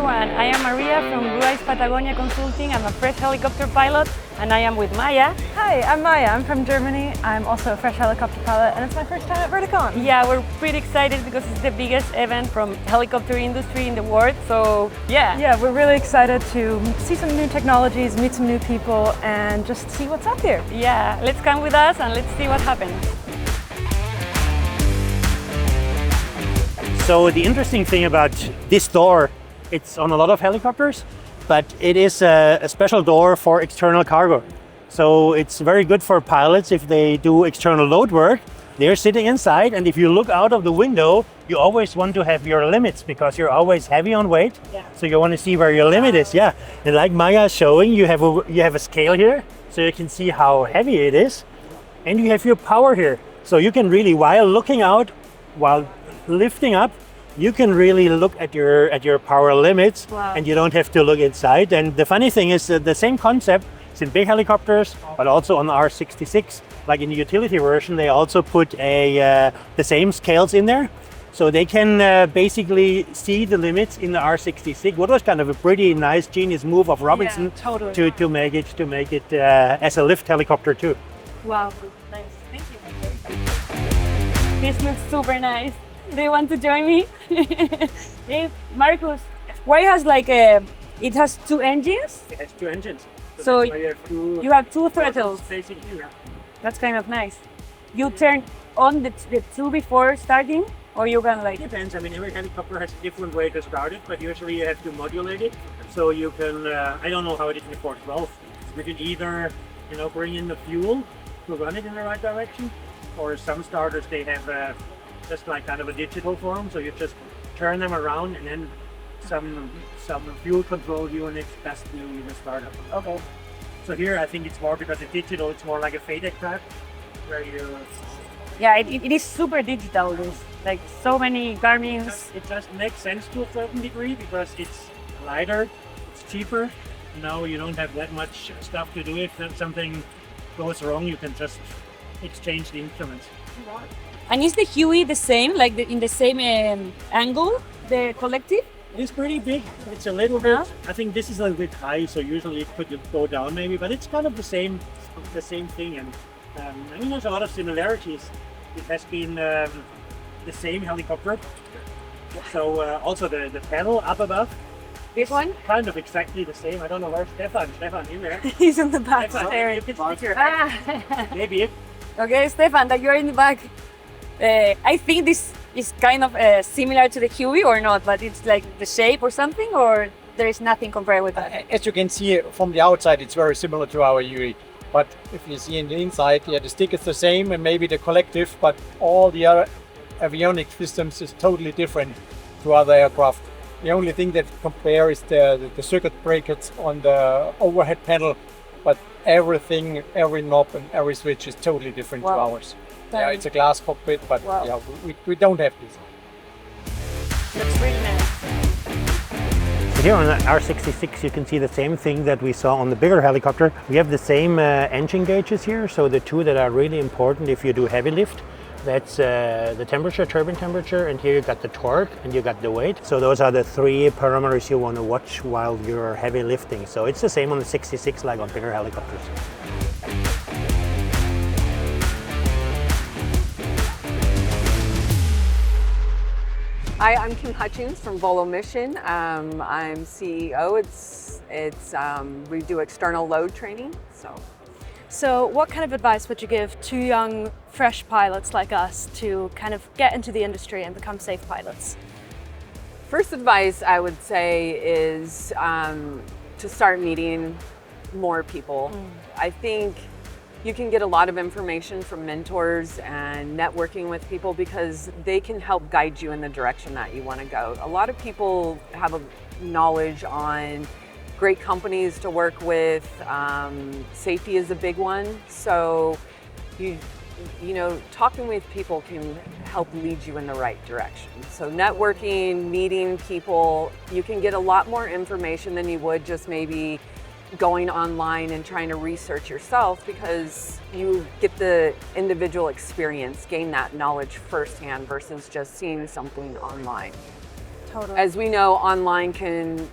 everyone. I am Maria from Blue Eyes Patagonia Consulting. I'm a fresh helicopter pilot, and I am with Maya. Hi, I'm Maya. I'm from Germany. I'm also a fresh helicopter pilot, and it's my first time at Verticon. Yeah, we're pretty excited because it's the biggest event from helicopter industry in the world. So yeah, we're really excited to see some new technologies, meet some new people, and just see what's out there. Yeah, let's come with us and let's see what happens. So the interesting thing about this door, it's on a lot of helicopters, but it is a special door for external cargo. So it's very good for pilots if they do external load work. They're sitting inside, and if you look out of the window, you always want to have your limits because you're always heavy on weight. Yeah. So you want to see where your limit is. Yeah. And like Maya is showing, you have a scale here, so you can see how heavy it is, and you have your power here. So you can really, while looking out, while lifting up, you can really look at your power limits. Wow. And you don't have to look inside. And the funny thing is that the same concept is in big helicopters, but also on the R66. Like in the utility version, they also put the same scales in there, so they can basically see the limits in the R66. What was kind of a pretty nice, genius move of Robinson, Yeah, totally. to make it as a lift helicopter too. Wow, nice. Thank you. This looks super nice. Do you want to join me? Hey, Marcus, why has it has two engines? It has two engines. So you have two throttles. Basically, yeah. That's kind of nice. You turn on the two before starting, or you can It depends. I mean, every helicopter has a different way to start it, but usually you have to modulate it. So you can, I don't know how it is in the 412. You can either, bring in the fuel to run it in the right direction, or some starters, they have just like kind of a digital form. So you just turn them around and then some fuel control units best do the startup. Okay. So here I think it's more because it's digital, it's more like a FADEC type, where you... Yeah, it is super digital. There's like so many Garmin's. It just makes sense to a certain degree because it's lighter, it's cheaper. You don't have that much stuff to do. If something goes wrong, you can just exchange the instruments. And is the Huey the same, like in the same angle, the collective? It's pretty big. It's a little bit. I think this is a little bit high, so usually it could go down maybe, but it's kind of the same thing. And I mean, there's a lot of similarities. It has been the same helicopter. So also the panel up above. This one? Kind of exactly the same. I don't know where's Stefan. Stefan in there. He's in the back. Stefan, you can stick your head. Maybe. Okay, Stefan, that you're in the back. I think this is kind of similar to the Huey or not, but it's like the shape or something, or there is nothing compared with that? As you can see from the outside, it's very similar to our Huey. But if you see in the inside, the stick is the same and maybe the collective, but all the other avionics systems is totally different to other aircraft. The only thing that compare is the circuit breakers on the overhead panel, but everything, every knob and every switch is totally different to ours. Yeah, it's a glass cockpit, but yeah, we don't have this. Looks really nice. So here on the R66 you can see the same thing that we saw on the bigger helicopter. We have the same engine gauges here, so the two that are really important if you do heavy lift. That's the temperature, turbine temperature, and here you got the torque and you got the weight. So those are the three parameters you want to watch while you're heavy lifting. So it's the same on the 66 like on bigger helicopters. Hi, I'm Kim Hutchings from Volo Mission. I'm CEO. We do external load training. So what kind of advice would you give to young, fresh pilots like us to kind of get into the industry and become safe pilots? First advice I would say is to start meeting more people. I think you can get a lot of information from mentors and networking with people because they can help guide you in the direction that you want to go. A lot of people have a knowledge on great companies to work with. Safety is a big one. So talking with people can help lead you in the right direction. So networking, meeting people, you can get a lot more information than you would just maybe going online and trying to research yourself, because you get the individual experience, gain that knowledge firsthand versus just seeing something online. Totally. As we know, online can,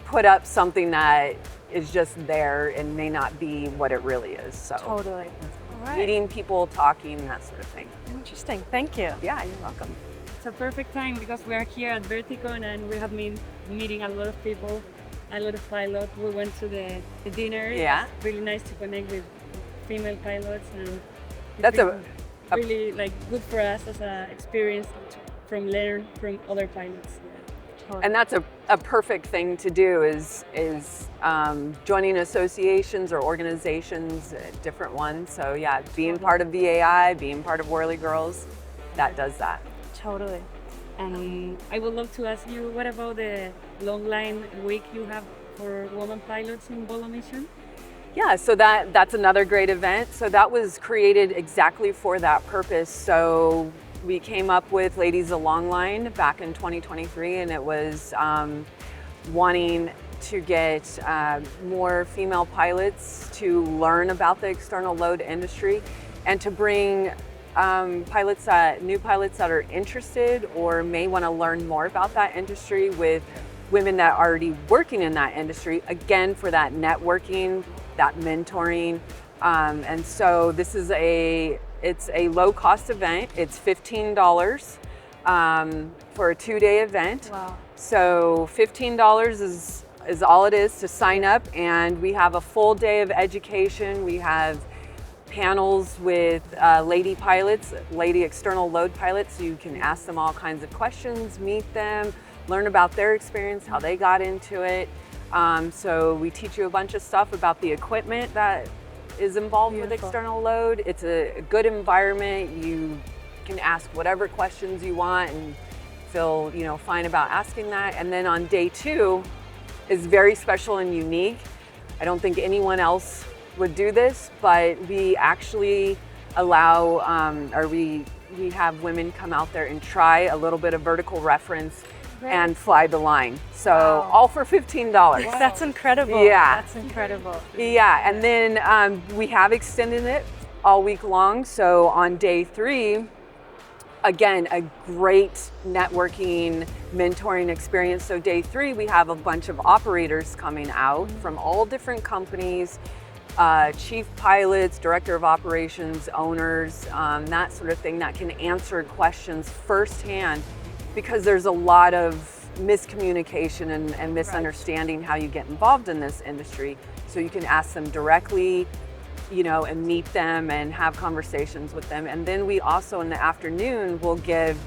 put up something that is just there and may not be what it really is. So Totally. All right. meeting people, talking, that sort of thing. Interesting. Thank you. Yeah, you're welcome. It's a perfect time because we are here at Verticon and we have been meeting a lot of people, a lot of pilots. We went to the dinner. Yeah. It's really nice to connect with female pilots, and it's That's been really like good for us as an experience from learn from other pilots. And that's a perfect thing to do is joining associations or organizations, different ones. So yeah, being part of VAI, being part of Whirly-Girls, that does that. Totally. And I would love to ask you, what about the long line week you have for women pilots in Volo Mission? Yeah, so that's another great event. So that was created exactly for that purpose. So we came up with Ladies a Long Line back in 2023, and it was wanting to get more female pilots to learn about the external load industry and to bring new pilots that are interested or may want to learn more about that industry with women that are already working in that industry, again, for that networking, that mentoring. And so this is it's a low cost event. It's $15 for a 2-day event. Wow. So $15 is all it is to sign up, and we have a full day of education. We have panels with lady pilots, lady external load pilots, so you can ask them all kinds of questions, meet them, learn about their experience, how they got into it. So we teach you a bunch of stuff about the equipment that is involved with external load. It's a good environment. You can ask whatever questions you want and feel fine about asking that. And then on day 2 is very special and unique. I don't think anyone else would do this, but we actually allow we have women come out there and try a little bit of vertical reference and fly the line. So all for $15. That's incredible. Yeah. That's incredible. Yeah, and then we have extended it all week long. So on day 3, again, a great networking, mentoring experience. So day 3, we have a bunch of operators coming out from all different companies, chief pilots, director of operations, owners, that sort of thing, that can answer questions firsthand, because there's a lot of miscommunication and misunderstanding how you get involved in this industry. So you can ask them directly, and meet them and have conversations with them. And then we also in the afternoon will give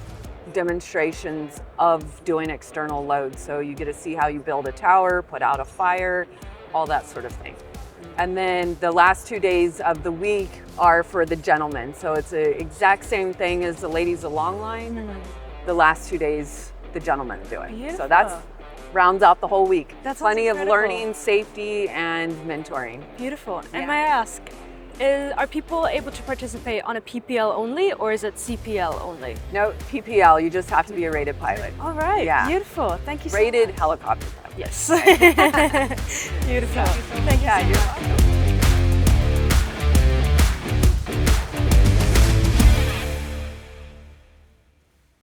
demonstrations of doing external loads. So you get to see how you build a tower, put out a fire, all that sort of thing. And then the last 2 days of the week are for the gentlemen. So it's the exact same thing as the Ladies a Long Line. The last 2 days, the gentlemen do it. Beautiful. So that's rounds out the whole week. That sounds plenty of incredible. learning, safety, and mentoring. Beautiful. Yeah. And may I ask, are people able to participate on a PPL only, or is it CPL only? No, PPL, you just have to be a rated pilot. All right. Yeah. Beautiful. Thank you so Rated much. helicopter pilot. Yes. Beautiful. Thank you. Yeah, you're welcome.